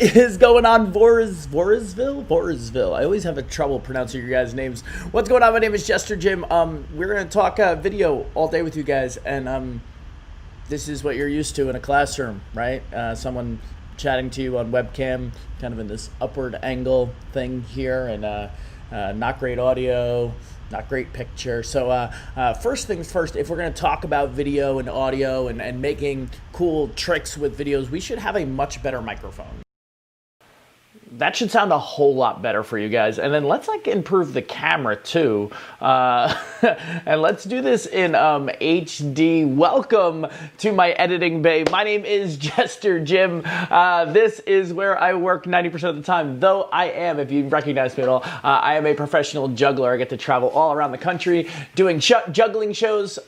is going on, Voorheesville? I always have a trouble pronouncing your guys' names. What's going on? My name is Jester Jim. We're gonna talk video all day with you guys, and this is what you're used to in a classroom, right? Someone chatting to you on webcam, kind of in this upward angle thing here, and not great audio, not great picture. So first things first, if we're going to talk about video and audio and making cool tricks with videos, we should have a much better microphone. That should sound a whole lot better for you guys. And then let's improve the camera too. And let's do this in HD. Welcome to my editing bay. My name is Jester Jim. This is where I work 90% of the time. Though I am, if you recognize me at all, I am a professional juggler. I get to travel all around the country doing juggling shows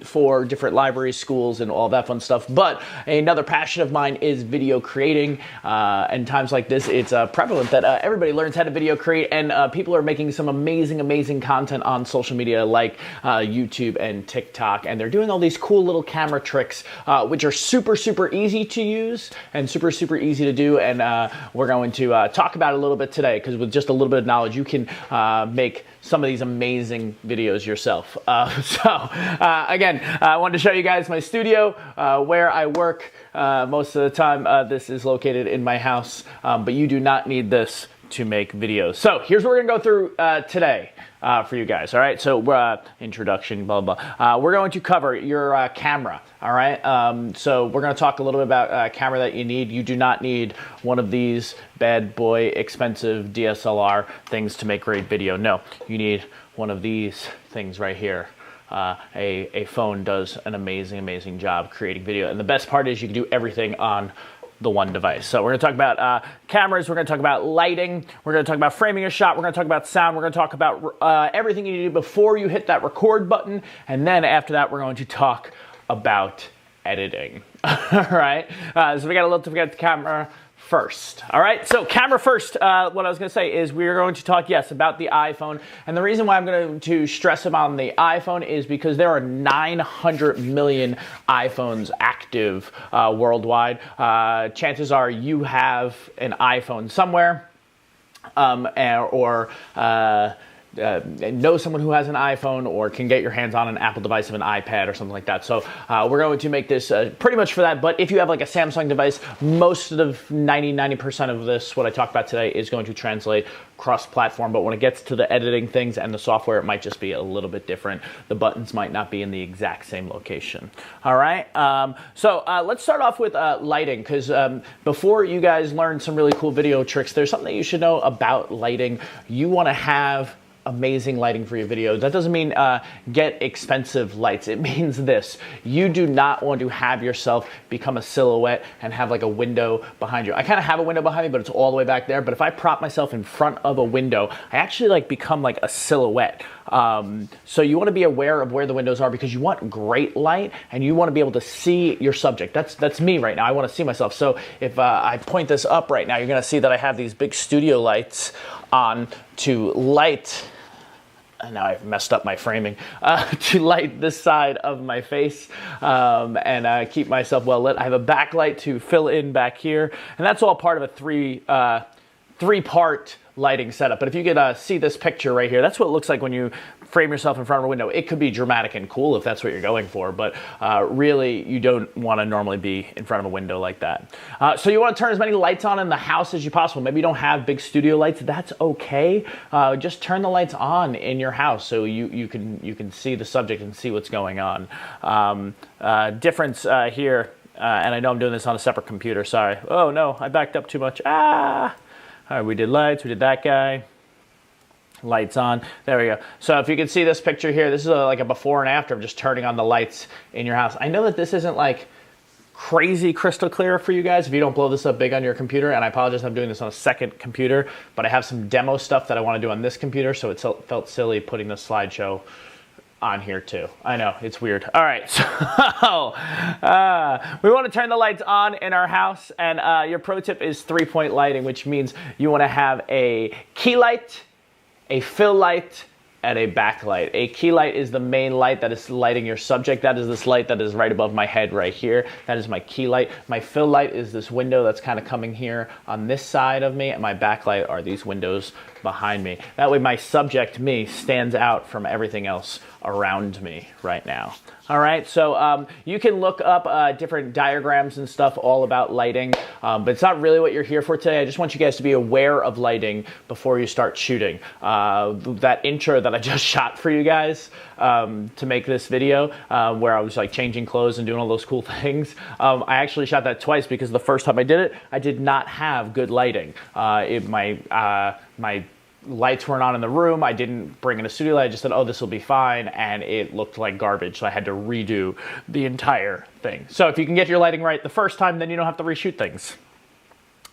for different libraries, schools, and all that fun stuff. But another passion of mine is video creating. And times like this, it's prevalent that everybody learns how to video create, and people are making some amazing content on social media like YouTube and TikTok, and they're doing all these cool little camera tricks which are super easy to use and super easy to do, and we're going to talk about it a little bit today, because with just a little bit of knowledge you can make some of these amazing videos yourself. Again, I wanted to show you guys my studio where I work most of the time. This is located in my house, but you do not need this to make videos. So here's what we're gonna go through today for you guys. All right, so introduction, blah blah. We're going to cover your camera. All right, so we're gonna talk a little bit about camera that you need. You do not need one of these bad boy expensive DSLR things to make great video. No, you need one of these things right here. A phone does an amazing job creating video, and the best part is you can do everything on the one device. So we're going to talk about cameras, we're going to talk about lighting, we're going to talk about framing a shot, we're going to talk about sound, we're going to talk about everything you need to do before you hit that record button, and then after that we're going to talk about editing. All right, so we got a little to forget the camera first. All right, so camera first, what I was going to say is we're going to talk, yes, about the iPhone. And the reason why I'm going to stress on the iPhone is because there are 900 million iPhones active worldwide. Chances are you have an iPhone somewhere, or know someone who has an iPhone, or can get your hands on an Apple device of an iPad or something like that. So we're going to make this pretty much for that. But if you have like a Samsung device, most of 90% of this, what I talk about today, is going to translate cross-platform. But when it gets to the editing things and the software, it might just be a little bit different. The buttons might not be in the exact same location. All right, so let's start off with lighting, because before you guys learn some really cool video tricks, there's something that you should know about lighting. You want to have amazing lighting for your video. That doesn't mean get expensive lights. It means this: you do not want to have yourself become a silhouette and have like a window behind you. I kind of have a window behind me, but it's all the way back there. But if I prop myself in front of a window, I actually become like a silhouette. So you want to be aware of where the windows are, because you want great light and you want to be able to see your subject. That's me right now. I want to see myself. So if I point this up right now, you're going to see that I have these big studio lights on to light. Now I've messed up my framing, to light this side of my face and keep myself well lit. I have a backlight to fill in back here, and that's all part of a three-part lighting setup. But if you could see this picture right here, that's what it looks like when you frame yourself in front of a window. It could be dramatic and cool if that's what you're going for, but really you don't want to normally be in front of a window like that. So you want to turn as many lights on in the house as you possible. Maybe you don't have big studio lights. That's okay. Just turn the lights on in your house so you can see the subject and see what's going on. Difference here, and I know I'm doing this on a separate computer. Sorry. Oh no, I backed up too much. All right, we did lights, we did that guy. Lights on, there we go. So if you can see this picture here, this is like a before and after of just turning on the lights in your house. I know that this isn't like crazy crystal clear for you guys if you don't blow this up big on your computer, and I apologize, I'm doing this on a second computer, but I have some demo stuff that I want to do on this computer, so it felt silly putting the slideshow on here too. I know, it's weird. All right, so we want to turn the lights on in our house, and your pro tip is 3-point lighting, which means you want to have a key light, a fill light, and a backlight. A key light is the main light that is lighting your subject. That is this light that is right above my head right here. That is my key light. My fill light is this window that's kind of coming here on this side of me, and my backlight are these windows behind me. That way my subject, me, stands out from everything else around me right now. All right, so you can look up different diagrams and stuff all about lighting, but it's not really what you're here for today. I just want you guys to be aware of lighting before you start shooting. That intro that I just shot for you guys to make this video, where I was like changing clothes and doing all those cool things, I actually shot that twice because the first time I did it, I did not have good lighting. My lights weren't on in the room. I didn't bring in a studio light. I just said, oh, this will be fine. And it looked like garbage. So I had to redo the entire thing. So if you can get your lighting right the first time, then you don't have to reshoot things.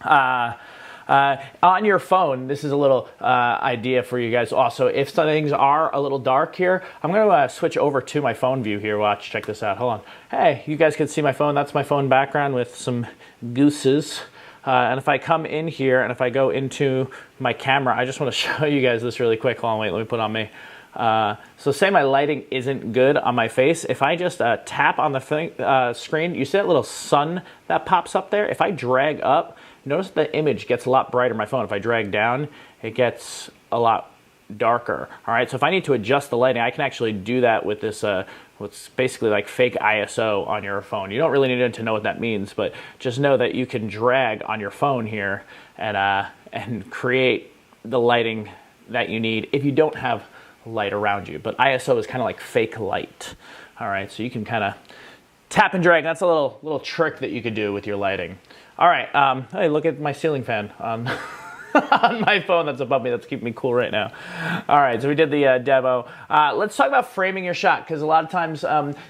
On your phone, this is a little idea for you guys also. If things are a little dark here, I'm going to switch over to my phone view here. Watch, check this out. Hold on. Hey, you guys can see my phone. That's my phone background with some gooses. And if I come in here and if I go into my camera, I just want to show you guys this really quick. Hold on, wait, let me put it on me. So say my lighting isn't good on my face. If I just tap on the screen, you see that little sun that pops up there? If I drag up, notice the image gets a lot brighter on my phone. If I drag down, it gets a lot darker. All right, so if I need to adjust the lighting, I can actually do that with this what's basically like fake ISO on your phone. You don't really need to know what that means, but just know that you can drag on your phone here and create the lighting that you need if you don't have light around you. But ISO is kind of like fake light. All right, so you can kind of tap and drag. That's a little trick that you could do with your lighting. All right, hey, look at my ceiling fan on my phone that's above me. That's keeping me cool right now. All right, so we did the demo. Let's talk about framing your shot, because a lot of times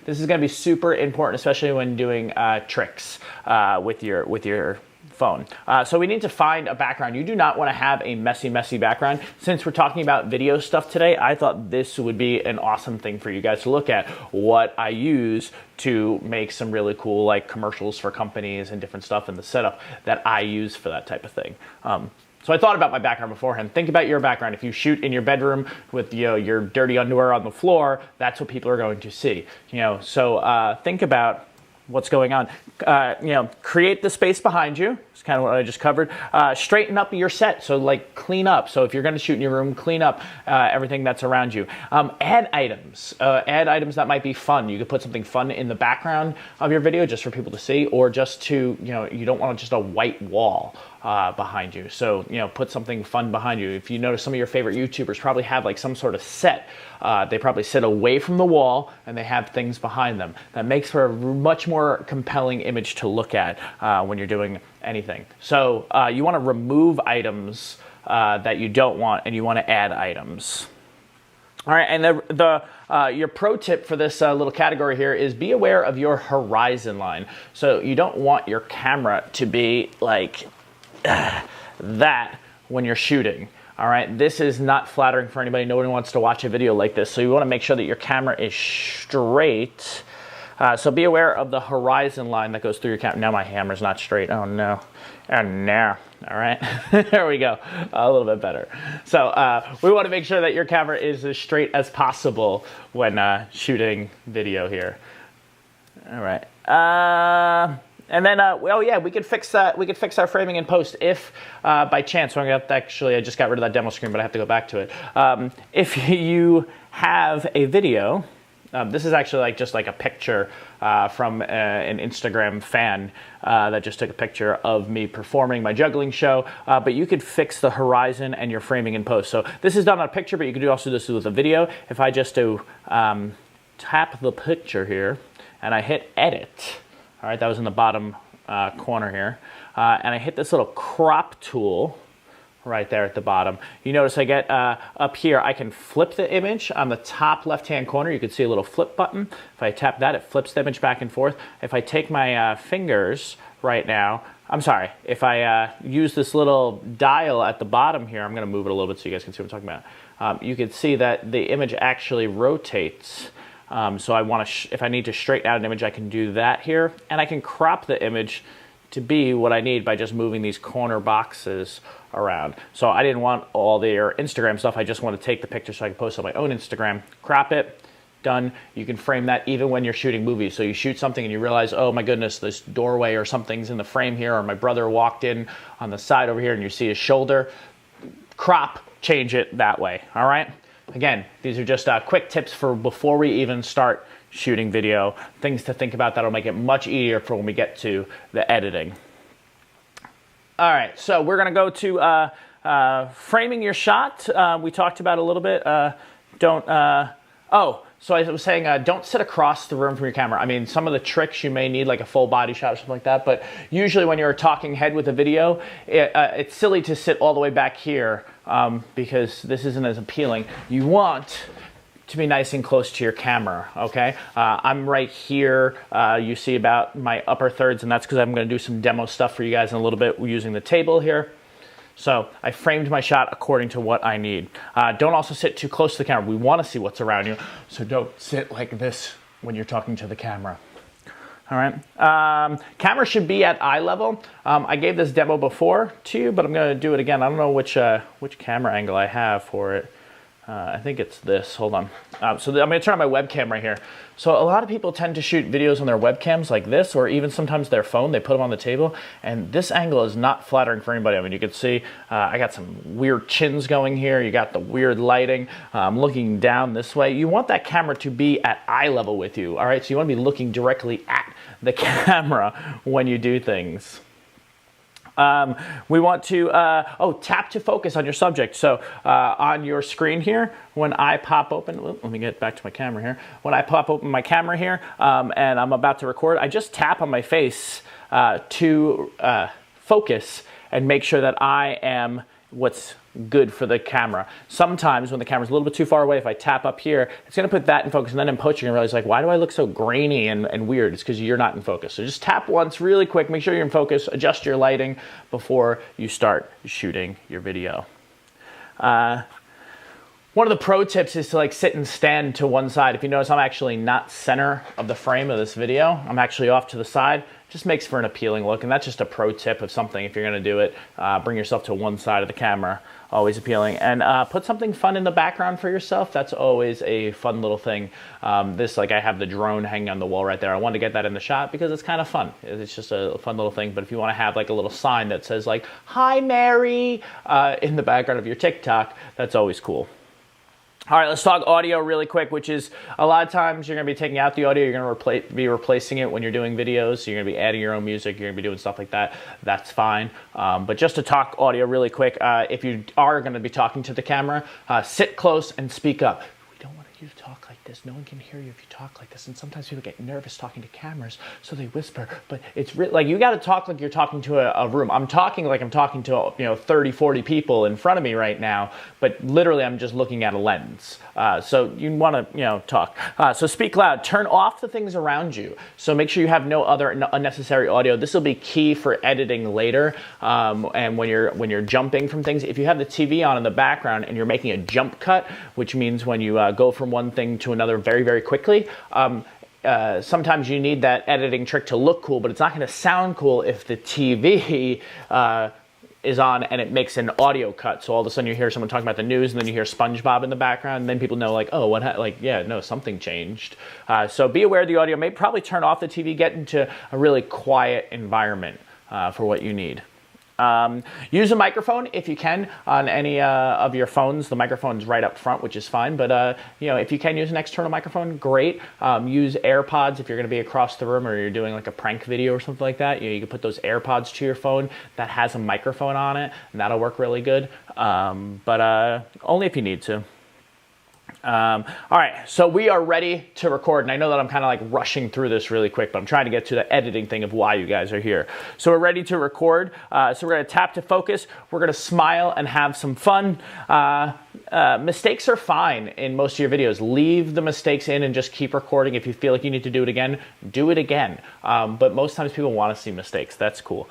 this is going to be super important, especially when doing tricks with your phone. So we need to find a background. You do not want to have a messy background. Since we're talking about video stuff today, I thought this would be an awesome thing for you guys to look at. What I use to make some really cool like commercials for companies and different stuff in the setup that I use for that type of thing. So I thought about my background beforehand. Think about your background. If you shoot in your bedroom with your dirty underwear on the floor, that's what people are going to see. So think about what's going on. Create the space behind you. It's kind of what I just covered. Straighten up your set. So like clean up. So if you're going to shoot in your room, clean up everything that's around you. Add items. Add items that might be fun. You could put something fun in the background of your video just for people to see, or just to, you don't want just a white wall behind you. So, put something fun behind you. If you notice, some of your favorite YouTubers probably have like some sort of set. They probably sit away from the wall and they have things behind them. That makes for a much more compelling image to look at when you're doing anything. So you want to remove items that you don't want, and you want to add items. All right, and your pro tip for this little category here is be aware of your horizon line. So you don't want your camera to be like that when you're shooting. All right, this is not flattering for anybody. Nobody wants to watch a video like this. So you want to make sure that your camera is straight. So be aware of the horizon line that goes through your camera. Now my hammer's not straight. Oh no. Oh no. All right, there we go. A little bit better. So we want to make sure that your camera is as straight as possible when shooting video here. All right. And then, oh yeah, we could fix that. We could fix our framing in post if, by chance, so I'm gonna have to actually, I just got rid of that demo screen, but I have to go back to it. If you have a video, this is actually just like a picture from an Instagram fan that just took a picture of me performing my juggling show, but you could fix the horizon and your framing in post. So this is done on a picture, but you could also do this with a video. If I just do tap the picture here and I hit edit, all right, that was in the bottom corner here. And I hit this little crop tool right there at the bottom. You notice I get up here, I can flip the image on the top left-hand corner. You can see a little flip button. If I tap that, it flips the image back and forth. If I take my fingers right now, I'm sorry, if I use this little dial at the bottom here, I'm gonna move it a little bit so you guys can see what I'm talking about. You can see that the image actually rotates. So I want to, if I need to straighten out an image, I can do that here, and I can crop the image to be what I need by just moving these corner boxes around. So I didn't want all their Instagram stuff. I just want to take the picture so I can post on my own Instagram, crop it, done. You can frame that even when you're shooting movies. So you shoot something and you realize, oh my goodness, this doorway or something's in the frame here, or my brother walked in on the side over here and you see his shoulder. Crop, change it that way, all right? Again, these are just quick tips for before we even start shooting video, things to think about that'll make it much easier for when we get to the editing. All right, so we're gonna go to framing your shot. We talked about a little bit. So I was saying, don't sit across the room from your camera. I mean, some of the tricks you may need, like a full body shot or something like that, but usually when you're a talking head with a video, it's silly to sit all the way back here because this isn't as appealing. You want to be nice and close to your camera, okay? I'm right here. You see about my upper thirds, and that's because I'm gonna do some demo stuff for you guys in a little bit using the table here. So I framed my shot according to what I need. Don't also sit too close to the camera. We wanna see what's around you, so don't sit like this when you're talking to the camera. All right, camera should be at eye level. I gave this demo before to you, but I'm gonna do it again. I don't know which camera angle I have for it. I think it's this, hold on. So I'm gonna turn on my webcam right here. So a lot of people tend to shoot videos on their webcams like this, or even sometimes their phone, they put them on the table, and this angle is not flattering for anybody. I mean, you can see I got some weird chins going here, you got the weird lighting. I'm looking down this way. You want that camera to be at eye level with you, all right? So you wanna be looking directly at the camera when you do things. We want to, tap to focus on your subject. So on your screen here, when I pop open, let me get back to my camera here. When I pop open my camera here and I'm about to record, I just tap on my face to focus and make sure that I am what's good for the camera. Sometimes when the camera's a little bit too far away, if I tap up here, it's gonna put that in focus, and then in post you're gonna realize, like, why do I look so grainy and weird? It's because you're not in focus. So just tap once really quick, make sure you're in focus, adjust your lighting before you start shooting your video. One of the pro tips is to like sit and stand to one side. If you notice, I'm actually not center of the frame of this video. I'm actually off to the side. Just makes for an appealing look, and that's just a pro tip of something. If you're gonna do it, bring yourself to one side of the camera, always appealing. And put something fun in the background for yourself. That's always a fun little thing. Like I have the drone hanging on the wall right there. I wanted to get that in the shot because it's kind of fun. It's just a fun little thing. But if you wanna have like a little sign that says like, "Hi Mary," in the background of your TikTok, that's always cool. All right, let's talk audio really quick, which is a lot of times you're gonna be taking out the audio, you're gonna be replacing it when you're doing videos, so you're gonna be adding your own music, you're gonna be doing stuff like that, that's fine. But just to talk audio really quick, if you are gonna be talking to the camera, sit close and speak up. We don't want you to talk like this. No one can hear you if you talk like this. And sometimes people get nervous talking to cameras, so they whisper. But it's like you got to talk like you're talking to a room. I'm talking like I'm talking to 30, 40 people in front of me right now. But literally, I'm just looking at a lens. So you want to talk. So speak loud. Turn off the things around you. So make sure you have no other unnecessary audio. This will be key for editing later. And when you're jumping from things, if you have the TV on in the background and you're making a jump cut, which means when you go from one thing to another very, very quickly, sometimes you need that editing trick to look cool, but it's not going to sound cool if the TV is on and it makes an audio cut. So all of a sudden you hear someone talking about the news, and then you hear SpongeBob in the background, and then people know like, oh, something changed. So be aware of the audio. Maybe probably turn off the TV, get into a really quiet environment for what you need. Use a microphone if you can on any of your phones. The microphone's right up front, which is fine. But if you can use an external microphone, great. Use AirPods if you're going to be across the room or you're doing like a prank video or something like that. You can put those AirPods to your phone that has a microphone on it, and that'll work really good. But only if you need to. All right, so we are ready to record, and I know that I'm kind of like rushing through this really quick, but I'm trying to get to the editing thing of why you guys are here. So we're ready to record. So we're going to tap to focus. We're going to smile and have some fun. Mistakes are fine in most of your videos. Leave the mistakes in and just keep recording. If you feel like you need to do it again, do it again. But most times people want to see mistakes. That's cool.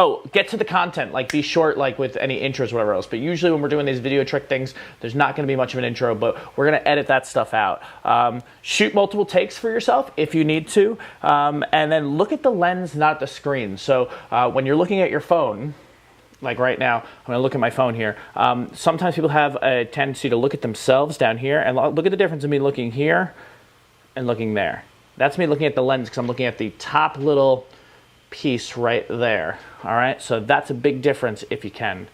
Oh, get to the content, like be short, like with any intros or whatever else. But usually when we're doing these video trick things, there's not gonna be much of an intro, but we're gonna edit that stuff out. Shoot multiple takes for yourself if you need to, and then look at the lens, not the screen. So when you're looking at your phone, like right now, I'm gonna look at my phone here. Sometimes people have a tendency to look at themselves down here, and look at the difference in me looking here and looking there. That's me looking at the lens because I'm looking at the top little piece right there. All right, so that's a big difference if you can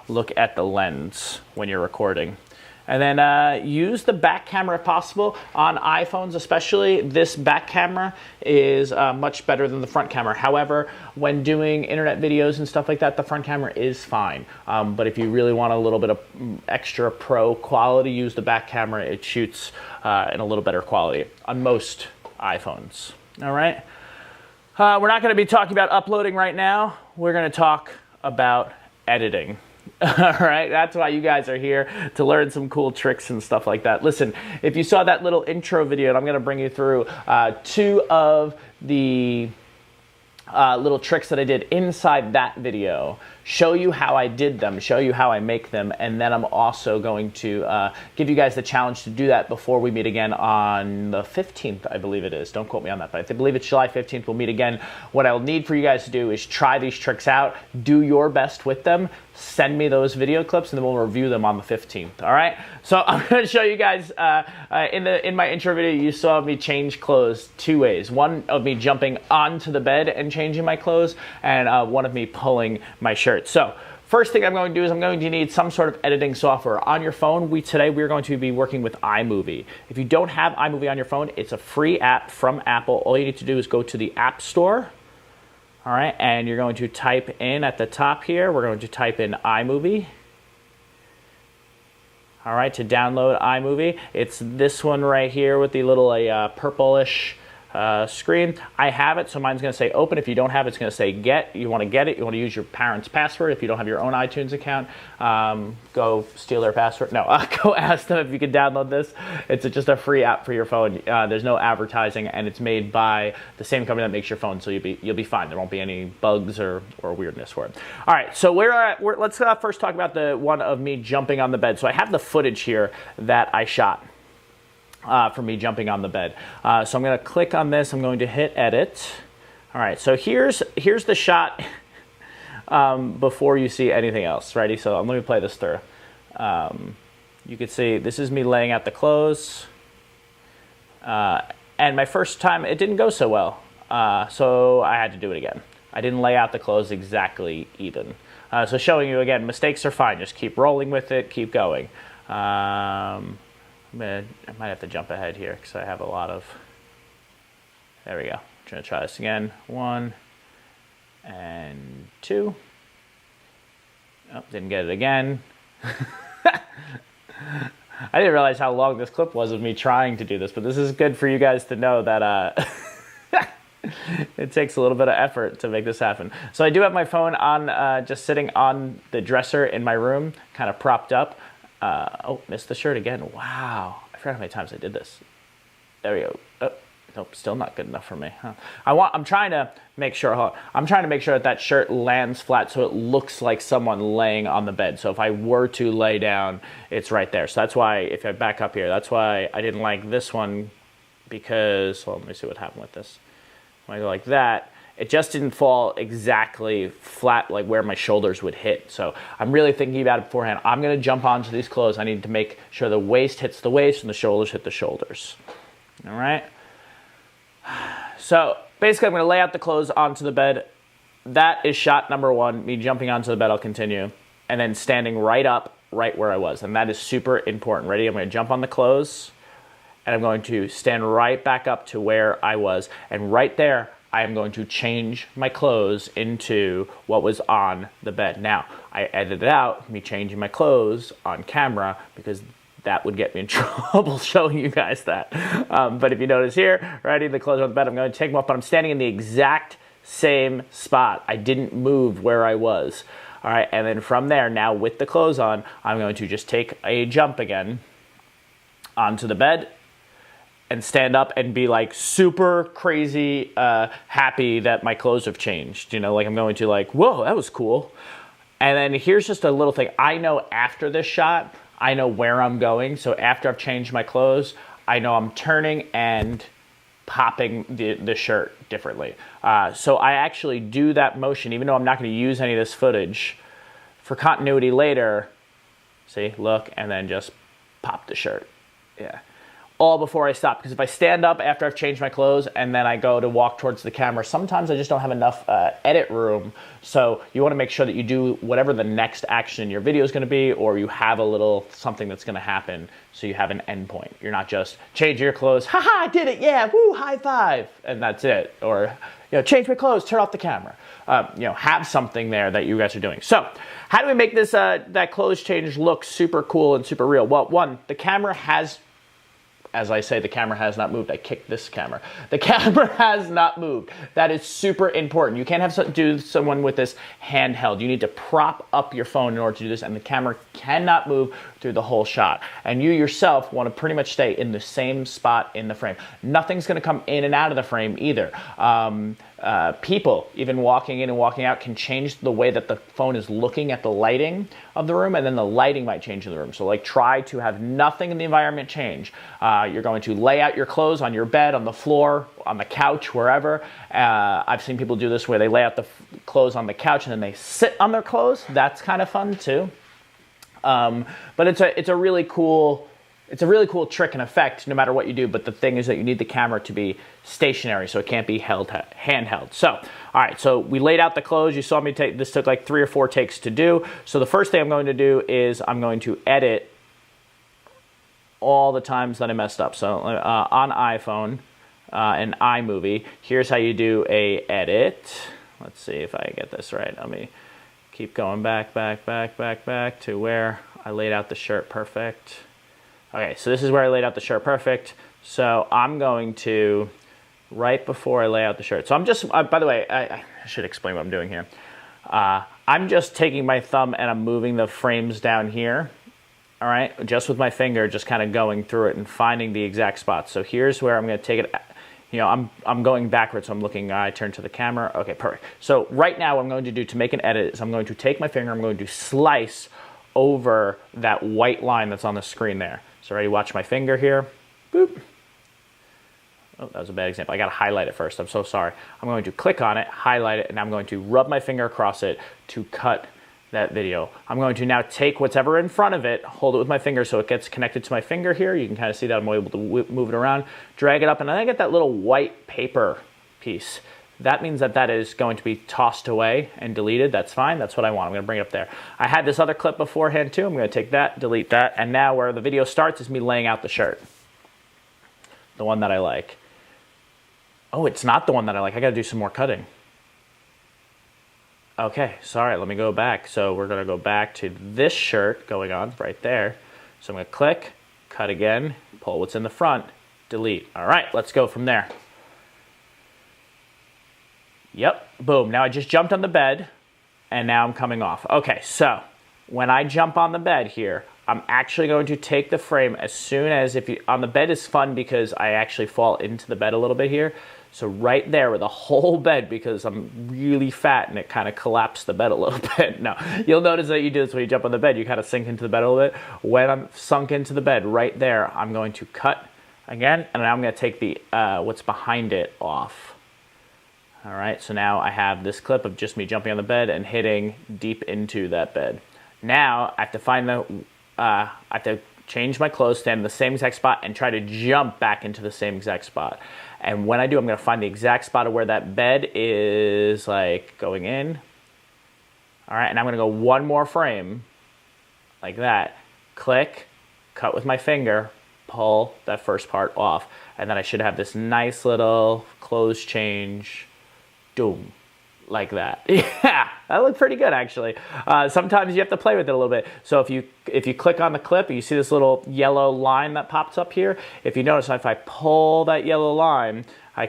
look at the lens when you're recording. And then use the back camera if possible. On iPhones especially, this back camera is much better than the front camera. However, when doing internet videos and stuff like that, the front camera is fine. But if you really want a little bit of extra pro quality, use the back camera. It shoots in a little better quality on most iPhones. All right. We're not going to be talking about uploading right now. We're going to talk about editing. All right, that's why you guys are here, to learn some cool tricks and stuff like that. Listen, if you saw that little intro video, and I'm going to bring you through 2 of the little tricks that I did inside that video, show you how I did them, show you how I make them, and then I'm also going to give you guys the challenge to do that before we meet again on the 15th, I believe it is. Don't quote me on that, but I believe it's July 15th. We'll meet again. What I'll need for you guys to do is try these tricks out, do your best with them, send me those video clips, and then we'll review them on the 15th, all right? So I'm going to show you guys, in my intro video, you saw me change clothes 2 ways. One of me jumping onto the bed and changing my clothes, and one of me pulling my shirt. So first thing I'm going to do is I'm going to need some sort of editing software. On your phone, today we're going to be working with iMovie. If you don't have iMovie on your phone, it's a free app from Apple. All you need to do is go to the App Store. All right, and you're going to type in at the top here, we're going to type in iMovie. All right, to download iMovie, it's this one right here with the little purplish screen. I have it, so mine's going to say open. If you don't have it, it's going to say get. You want to get it. You want to use your parents' password. If you don't have your own iTunes account, go steal their password. No, go ask them if you can download this. It's just a free app for your phone. There's no advertising, and it's made by the same company that makes your phone, so you'll be fine. There won't be any bugs or weirdness for it. All right, so let's first talk about the one of me jumping on the bed. So I have the footage here that I shot. For me jumping on the bed. So I'm going to click on this. I'm going to hit edit. All right, so here's the shot before you see anything else. Ready? So let me play this through. You can see this is me laying out the clothes. And my first time, it didn't go so well. So I had to do it again. I didn't lay out the clothes exactly even. So showing you again, mistakes are fine. Just keep rolling with it. Keep going. I might have to jump ahead here because I have a lot of... There we go. I'm going to try this again. 1 and 2. Oh, didn't get it again. I didn't realize how long this clip was of me trying to do this, but this is good for you guys to know that it takes a little bit of effort to make this happen. So I do have my phone on, just sitting on the dresser in my room, kind of propped up. Oh, missed the shirt again. Wow. I forgot how many times I did this. There we go. Oh, nope, still not good enough for me. Huh. I'm trying to make sure that shirt lands flat so it looks like someone laying on the bed. So if I were to lay down, it's right there. So that's why, if I back up here, that's why I didn't like this one, because, well, let me see what happened with this. When I go like that, it just didn't fall exactly flat like where my shoulders would hit. So I'm really thinking about it beforehand. I'm going to jump onto these clothes. I need to make sure the waist hits the waist and the shoulders hit the shoulders. All right? So basically I'm going to lay out the clothes onto the bed. That is shot number 1, me jumping onto the bed. I'll continue. And then standing right up, right where I was. And that is super important. Ready? I'm going to jump on the clothes. And I'm going to stand right back up to where I was. And right there, I am going to change my clothes into what was on the bed. Now, I edited out me changing my clothes on camera because that would get me in trouble showing you guys that. But if you notice here, ready, the clothes are on the bed, I'm going to take them off, but I'm standing in the exact same spot. I didn't move where I was. All right, and then from there, now with the clothes on, I'm going to just take a jump again onto the bed. and stand up and be like super crazy happy that my clothes have changed. You know, like I'm going to like, whoa, that was cool. And then here's just a little thing. I know after this shot, I know where I'm going. So after I've changed my clothes, I know I'm turning and popping the shirt differently. So I actually do that motion, even though I'm not going to use any of this footage for continuity later. See, look, and then just pop the shirt. Yeah. All before I stop, because if I stand up after I've changed my clothes and then I go to walk towards the camera, sometimes I just don't have enough edit room. So you want to make sure that you do whatever the next action in your video is going to be, or you have a little something that's going to happen, so you have an end point. You're not just change your clothes, haha, I did it, yeah, woo, high five, and that's it. Or, you know, change my clothes, turn off the camera. You know, have something there that you guys are doing. So how do we make this that clothes change look super cool and super real? Well, one, the camera has, as I say, the camera has not moved. I kicked this camera. The camera has not moved. That is super important. You can't have someone with this handheld. You need to prop up your phone in order to do this, and the camera cannot move through the whole shot. And you yourself want to pretty much stay in the same spot in the frame. Nothing's going to come in and out of the frame either. People, even walking in and walking out, can change the way that the phone is looking at the lighting of the room, and then the lighting might change in the room. So like, try to have nothing in the environment change. You're going to lay out your clothes on your bed, on the floor, on the couch, wherever. I've seen people do this where they lay out the clothes on the couch and then they sit on their clothes. That's kind of fun too. But it's a really cool trick and effect no matter what you do. But the thing is that you need the camera to be stationary, so it can't be handheld. So, all right, so we laid out the clothes. You saw me take, this took like 3 or 4 takes to do. So the first thing I'm going to do is I'm going to edit all the times that I messed up. So on iPhone and iMovie, here's how you do a edit. Let's see if I get this right. Let me keep going back to where I laid out the shirt perfect. Okay, so this is where I laid out the shirt perfect. So I'm going to, right before I lay out the shirt. So I'm just, by the way, I should explain what I'm doing here. I'm just taking my thumb and I'm moving the frames down here. All right, just with my finger, just kind of going through it and finding the exact spot. So here's where I'm going to take it. You know, I'm going backwards, so I'm looking, I turn to the camera. Okay, perfect. So right now what I'm going to do to make an edit is I'm going to take my finger, I'm going to slice over that white line that's on the screen there. So ready, watch my finger here. Boop. Oh, that was a bad example. I got to highlight it first. I'm so sorry. I'm going to click on it, highlight it, and I'm going to rub my finger across it to cut that video. I'm going to now take whatever in front of it, hold it with my finger so it gets connected to my finger here. You can kind of see that I'm able to move it around, drag it up, and then I get that little white paper piece. That means that that is going to be tossed away and deleted. That's fine. That's what I want. I'm going to bring it up there. I had this other clip beforehand too. I'm going to take that, delete that, and now where the video starts is me laying out the shirt. The one that I like. Oh, it's not the one that I like. I got to do some more cutting. Okay, sorry, let me go back. So we're going to go back to this shirt going on right there. So I'm going to click, cut again, pull what's in the front, delete. All right, let's go from there. Yep, boom. Now I just jumped on the bed, and now I'm coming off. Okay, so when I jump on the bed here, I'm actually going to take the frame as soon as, on the bed is fun because I actually fall into the bed a little bit here. So right there with the whole bed, because I'm really fat and it kind of collapsed the bed a little bit. Now, you'll notice that you do this when you jump on the bed, you kind of sink into the bed a little bit. When I'm sunk into the bed right there, I'm going to cut again, and now I'm going to take the what's behind it off. All right, so now I have this clip of just me jumping on the bed and hitting deep into that bed. Now I have to find I have to change my clothes, stand in the same exact spot, and try to jump back into the same exact spot. And when I do, I'm going to find the exact spot of where that bed is, like, going in. All right, and I'm going to go one more frame, like that. Click, cut with my finger, pull that first part off. And then I should have this nice little clothes change, doom, like that. Yeah, that looked pretty good, actually. Sometimes you have to play with it a little bit. So if you click on the clip, you see this little yellow line that pops up here. If you notice, if I pull that yellow line, I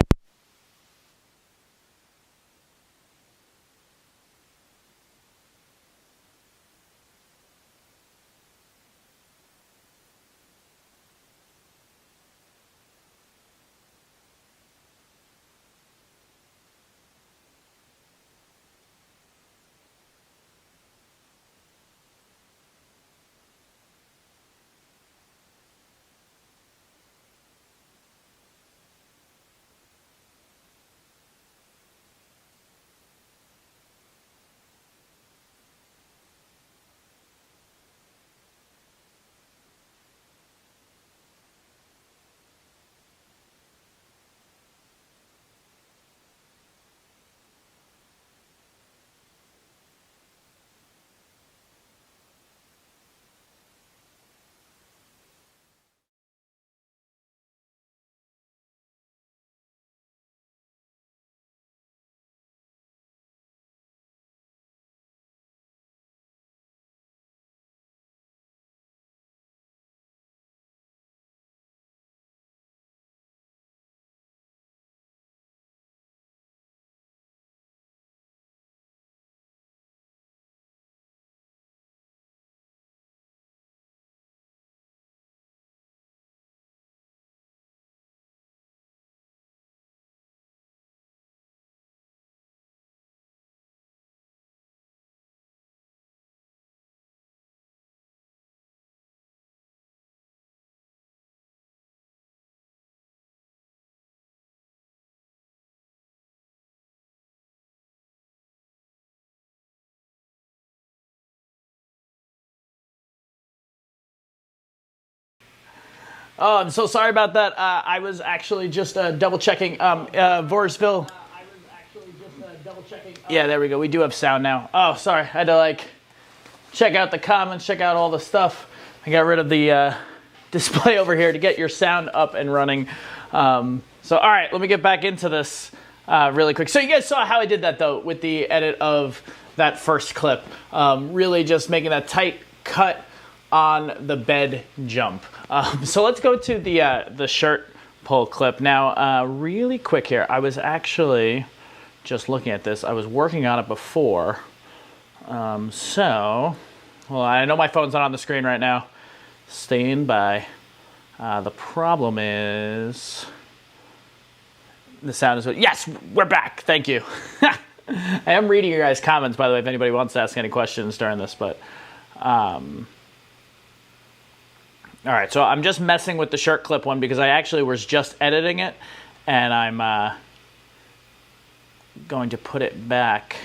Oh, I'm so sorry about that. I was actually just double checking. Voorheesville. Yeah, there we go. We do have sound now. Oh, sorry. I had to like check out the comments, check out all the stuff. I got rid of the display over here to get your sound up and running. So, all right, let me get back into this really quick. So you guys saw how I did that, though, with the edit of that first clip. Really just making that tight cut on the bed jump. So let's go to the shirt pull clip. Now, really quick here, I was actually just looking at this. I was working on it before. Well, I know my phone's not on the screen right now. Staying by. The problem is the sound is. Yes, we're back. Thank you. I am reading your guys' comments, by the way, if anybody wants to ask any questions during this. But all right, so I'm just messing with the shirt clip one because I actually was just editing it, and I'm going to put it back.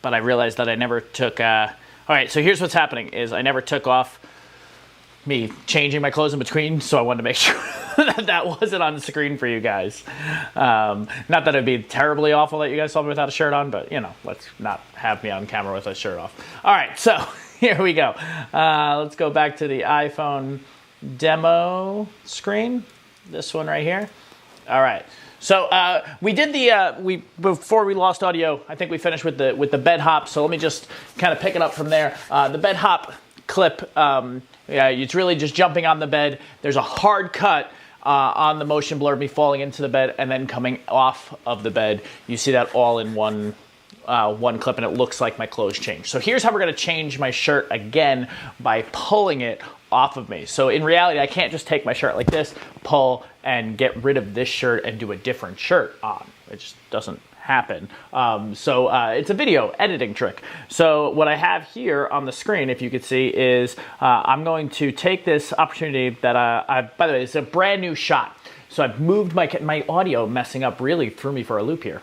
But I realized that I never took. All right, so here's what's happening: is I never took off me changing my clothes in between, so I wanted to make sure that wasn't on the screen for you guys. Not that it'd be terribly awful that you guys saw me without a shirt on, but you know, let's not have me on camera with a shirt off. All right, so here we go. Let's go back to the iPhone demo screen. This one right here. All right. So we did before we lost audio. I think we finished with the bed hop. So let me just kind of pick it up from there. The bed hop clip. It's really just jumping on the bed. There's a hard cut on the motion blur of me falling into the bed and then coming off of the bed. You see that all in one clip, and it looks like my clothes changed. So here's how we're going to change my shirt again by pulling it off of me. So in reality, I can't just take my shirt like this, pull, and get rid of this shirt and do a different shirt on. It just doesn't happen. It's a video editing trick. So what I have here on the screen, if you could see, is I'm going to take this opportunity that by the way, it's a brand new shot. So I've moved my audio messing up really threw me for a loop here.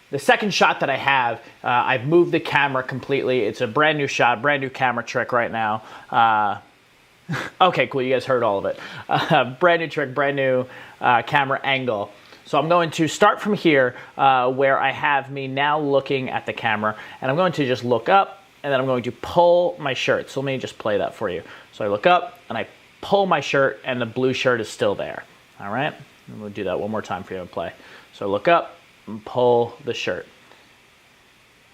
The second shot that I have, I've moved the camera completely. It's a brand new shot, brand new camera trick right now. Okay, cool, you guys heard all of it. Brand new trick, brand new camera angle. So I'm going to start from here where I have me now looking at the camera, and I'm going to just look up, and then I'm going to pull my shirt. So let me just play that for you. So I look up, and I pull my shirt, and the blue shirt is still there. All right? I'm going to do that one more time for you to play. So I look up and pull the shirt.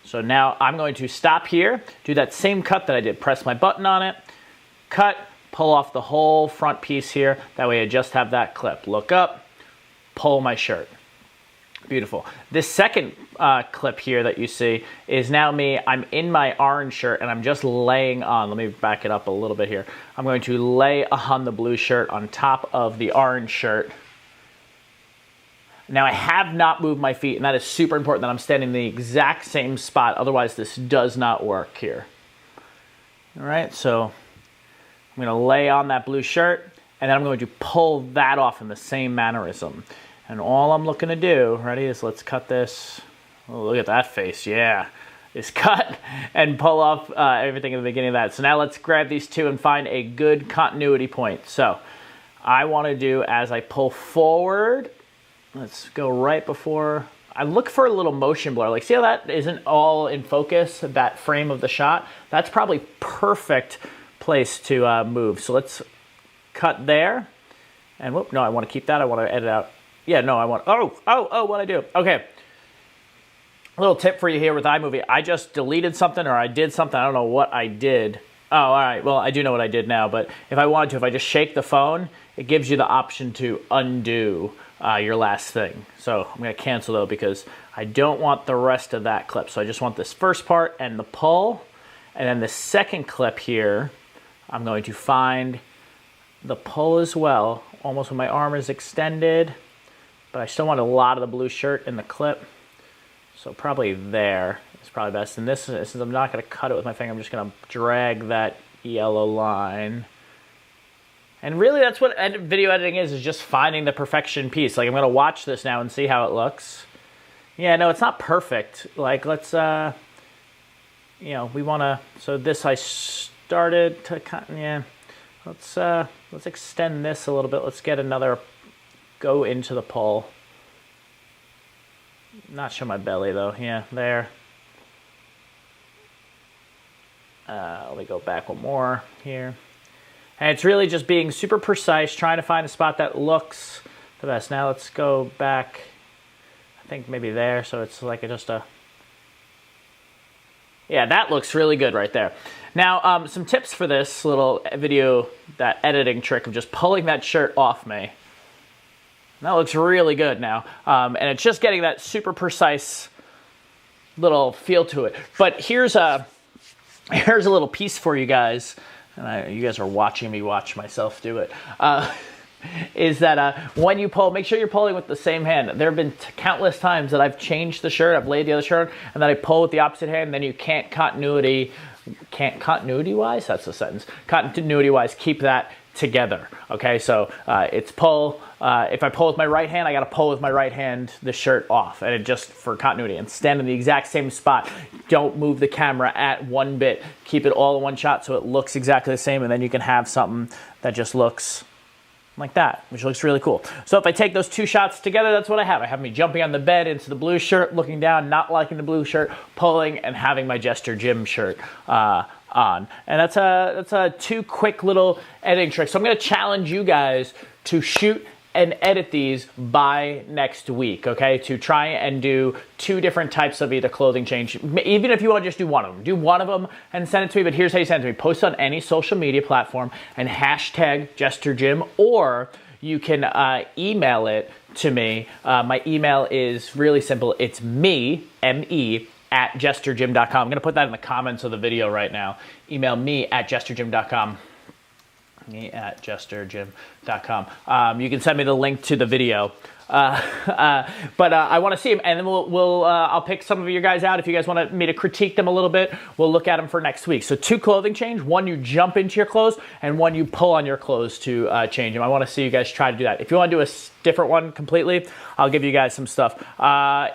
So now I'm going to stop here, do that same cut that I did, press my button on it, cut, pull off the whole front piece here. That way I just have that clip. Look up, pull my shirt. Beautiful. This second clip here that you see is now me. I'm in my orange shirt and I'm just laying on. Let me back it up a little bit here. I'm going to lay on the blue shirt on top of the orange shirt. Now I have not moved my feet, and that is super important that I'm standing in the exact same spot. Otherwise, this does not work here. All right, so I'm going to lay on that blue shirt, and then I'm going to pull that off in the same mannerism. And all I'm looking to do, ready, is let's cut this. Oh, look at that face, yeah. Is cut and pull off everything at the beginning of that. So now let's grab these two and find a good continuity point. So I want to do, as I pull forward, let's go right before, I look for a little motion blur. Like, see how that isn't all in focus, that frame of the shot? That's probably perfect place to move. So let's cut there. And whoop, no, I want to keep that. I want to edit out. Yeah, no, I want, what I do. Okay. A little tip for you here with iMovie. I just deleted something or I did something. I don't know what I did. Oh, all right. Well, I do know what I did now, but if I wanted to, if I just shake the phone, it gives you the option to undo your last thing. So I'm going to cancel though because I don't want the rest of that clip. So I just want this first part and the pull. And then the second clip here, I'm going to find the pull as well, almost when my arm is extended, but I still want a lot of the blue shirt in the clip. So probably there is probably best. And this, since I'm not going to cut it with my finger, I'm just going to drag that yellow line. And really that's what video editing is just finding the perfection piece. Like, I'm going to watch this now and see how it looks. Yeah, no, it's not perfect. Like, let's, you know, we want to, so this I started to, yeah, let's extend this a little bit. Let's get another, go into the pole. Not show my belly though, yeah, there. Let me go back one more here. And it's really just being super precise, trying to find a spot that looks the best. Now let's go back, I think maybe there, so it's like just a, yeah, that looks really good right there. Now, some tips for this little video, that editing trick of just pulling that shirt off me. That looks really good now. And it's just getting that super precise little feel to it. But here's a little piece for you guys. And you guys are watching me watch myself do it. Is that when you pull, make sure you're pulling with the same hand. There have been countless times that I've changed the shirt, I've laid the other shirt, and then I pull with the opposite hand, and then you can't continuity-wise, that's the sentence, continuity-wise keep that together, okay? So it's pull, if I pull with my right hand, I gotta pull with my right hand the shirt off, and it just, for continuity, and stand in the exact same spot. Don't move the camera at one bit. Keep it all in one shot so it looks exactly the same, and then you can have something that just looks like that, which looks really cool. So if I take those two shots together, that's what I have. I have me jumping on the bed into the blue shirt, looking down, not liking the blue shirt, pulling, and having my Jester Jim shirt on. And that's a two quick little editing tricks. So I'm gonna challenge you guys to shoot and edit these by next week, okay? To try and do two different types of either clothing change. Even if you want to just do one of them. Do one of them and send it to me, but here's how you send it to me. Post on any social media platform and hashtag JesterJim, or you can email it to me. My email is really simple. It's me, M-E, at jesterjim.com. I'm gonna put that in the comments of the video right now. Email me at jesterjim.com. Me at jesterjim.com. You can send me the link to the video. But I want to see them, and then I'll pick some of you guys out. If you guys want me to critique them a little bit, we'll look at them for next week. So two clothing change, one you jump into your clothes, and one you pull on your clothes to change them. I want to see you guys try to do that. If you want to do a different one completely, I'll give you guys some stuff.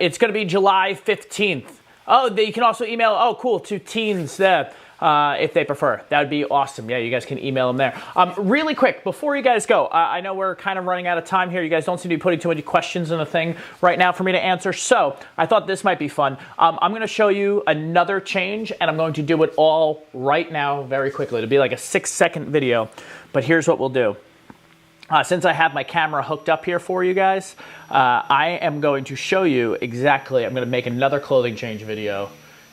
It's going to be July 15th. Oh, you can also email, oh cool, to teens there. If they prefer. That would be awesome. Yeah, you guys can email them there. Really quick, before you guys go, I know we're kind of running out of time here. You guys don't seem to be putting too many questions in the thing right now for me to answer, so I thought this might be fun. I'm going to show you another change, and I'm going to do it all right now very quickly. It'll be like a 6-second video, but here's what we'll do. Since I have my camera hooked up here for you guys, I am going to show you exactly, I'm going to make another clothing change video,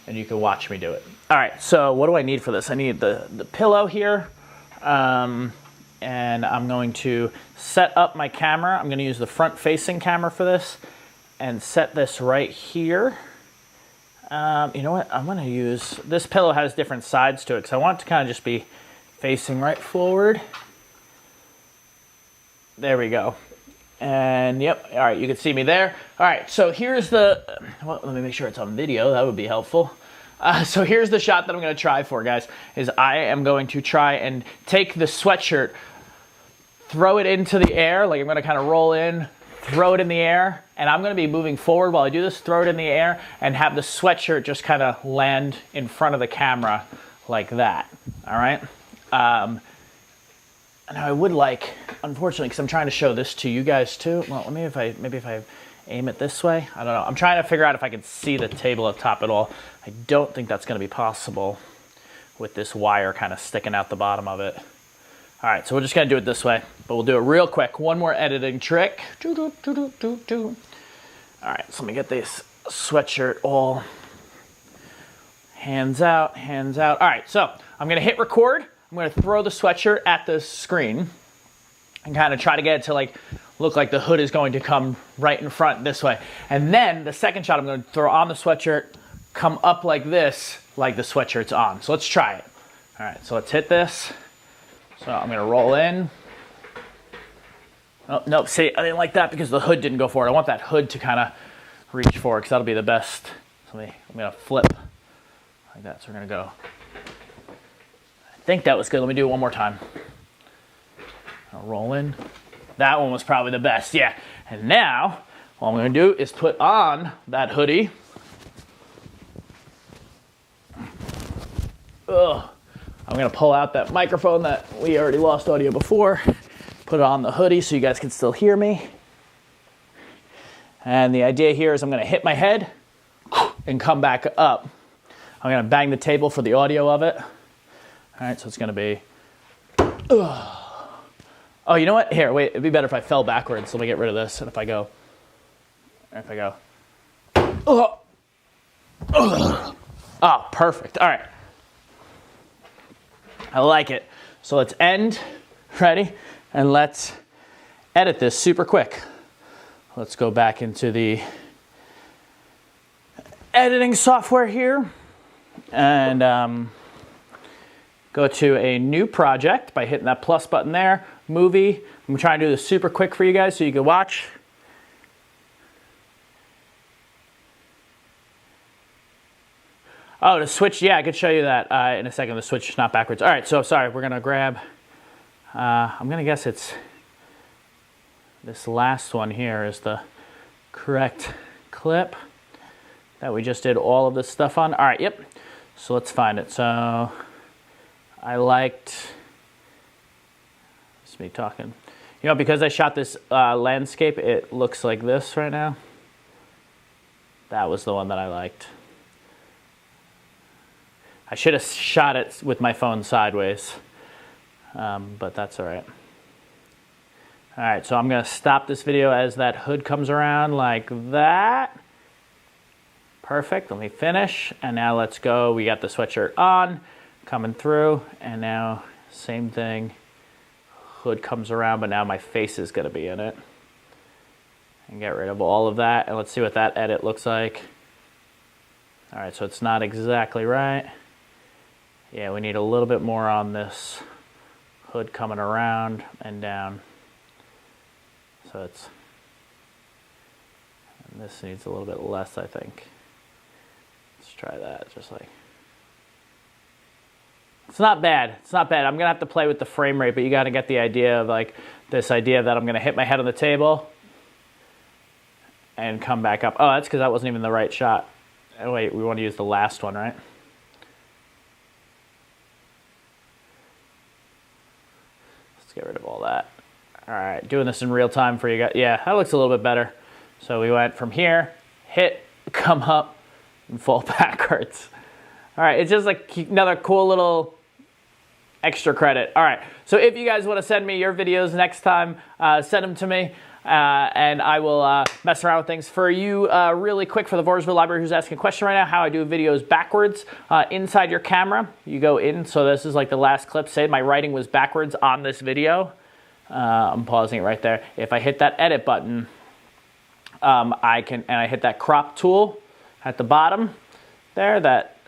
and you can watch me do it. All right, so what do I need for this? I need the pillow here, and I'm going to set up my camera. I'm going to use the front-facing camera for this and set this right here. You know what? I'm going to use, this pillow has different sides to it because I want it to kind of just be facing right forward. There we go. And yep, all right, you can see me there. All right, so here's the, well, let me make sure it's on video. That would be helpful. So here's the shot that I'm going to try for, guys, is I am going to try and take the sweatshirt, throw it into the air, like I'm going to kind of roll in, throw it in the air, and I'm going to be moving forward while I do this, throw it in the air, and have the sweatshirt just kind of land in front of the camera like that, all right? And I would like, unfortunately, because I'm trying to show this to you guys too, well, maybe if I aim it this way, I don't know. I'm trying to figure out if I can see the table up top at all. I don't think that's going to be possible with this wire kind of sticking out the bottom of it. All right, so we're just going to do it this way, but we'll do it real quick. One more editing trick. All right, so let me get this sweatshirt all hands out, hands out. All right, so I'm going to hit record. I'm going to throw the sweatshirt at the screen and kind of try to get it to like look like the hood is going to come right in front this way. And then the second shot, I'm going to throw on the sweatshirt, come up like this, like the sweatshirt's on. So let's try it. All right, so let's hit this. So I'm going to roll in. Oh, no, see, I didn't like that because the hood didn't go forward. I want that hood to kind of reach forward because that'll be the best. So I'm going to flip like that. So we're going to go. I think that was good. Let me do it one more time. I'll roll in. That one was probably the best, yeah. And now, all I'm going to do is put on that hoodie. Ugh. I'm gonna pull out that microphone that we already lost audio before, put it on the hoodie so you guys can still hear me. And the idea here is I'm gonna hit my head and come back up. I'm gonna bang the table for the audio of it. All right, so it's gonna be, ugh. Oh, you know what? Here, wait, it'd be better if I fell backwards. Let me get rid of this. And if I go, oh, oh, perfect. All right. I like it. So let's end, ready? And let's edit this super quick. Let's go back into the editing software here and go to a new project by hitting that plus button there. Movie. I'm trying to do this super quick for you guys so you can watch. Oh, the switch, yeah, I could show you that in a second. The switch is not backwards. All right, so sorry, we're gonna grab, I'm gonna guess it's this last one here is the correct clip that we just did all of this stuff on. All right, yep, so let's find it. So I liked, it's me talking. You know, because I shot this landscape, it looks like this right now. That was the one that I liked. I should have shot it with my phone sideways, but that's all right. All right, so I'm gonna stop this video as that hood comes around like that. Perfect, let me finish. And now let's go, we got the sweatshirt on, coming through, and now same thing. Hood comes around, but now my face is gonna be in it. And get rid of all of that, and let's see what that edit looks like. All right, so it's not exactly right. Yeah, we need a little bit more on this hood coming around and down. So it's, and this needs a little bit less, I think. Let's try that, just like. It's not bad, it's not bad. I'm gonna have to play with the frame rate, but you gotta get the idea of like, this idea that I'm gonna hit my head on the table and come back up. Oh, that's because that wasn't even the right shot. Oh wait, we wanna use the last one, right? Get rid of all that. All right, doing this in real time for you guys. Yeah, that looks a little bit better. So we went from here, hit, come up, and fall backwards. All right, it's just like another cool little extra credit. All right, so if you guys want to send me your videos next time, send them to me. And I will mess around with things. For you, really quick, for the Voorheesville Library who's asking a question right now, how I do videos backwards. Inside your camera, you go in. So this is like the last clip. Say my writing was backwards on this video. I'm pausing it right there. If I hit that edit button, I hit that crop tool at the bottom there, that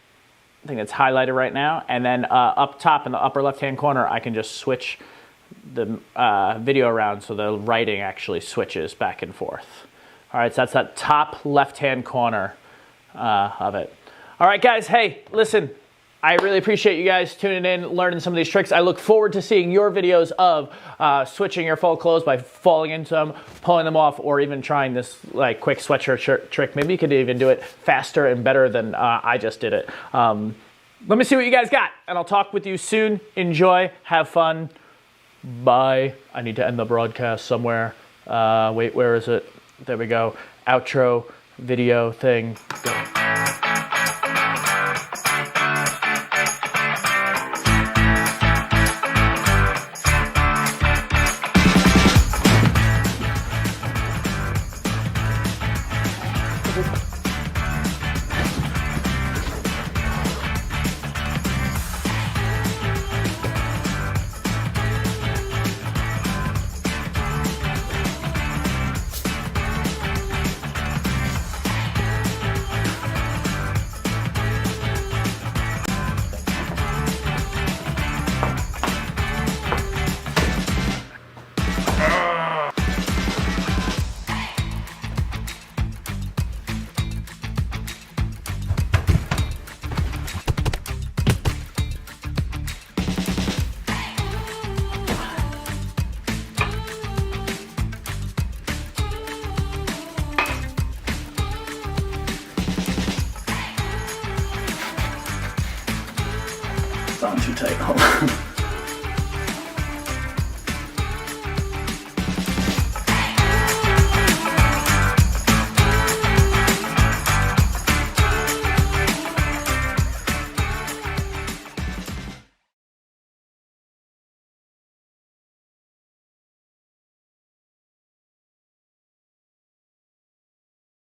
I think it's highlighted right now. And then up top in the upper left-hand corner, I can just switch the video around so the writing actually switches back and forth. All right, so that's that top left-hand corner of it. All right, guys, hey, listen, I really appreciate you guys tuning in, learning some of these tricks. I look forward to seeing your videos of switching your full clothes by falling into them, pulling them off, or even trying this like quick sweatshirt trick. Maybe you could even do it faster and better than I just did it. Let me see what you guys got, and I'll talk with you soon. Enjoy, have fun. Bye. I need to end the broadcast somewhere. Wait, where is it? There we go. Outro video thing. Go. type. Hold on.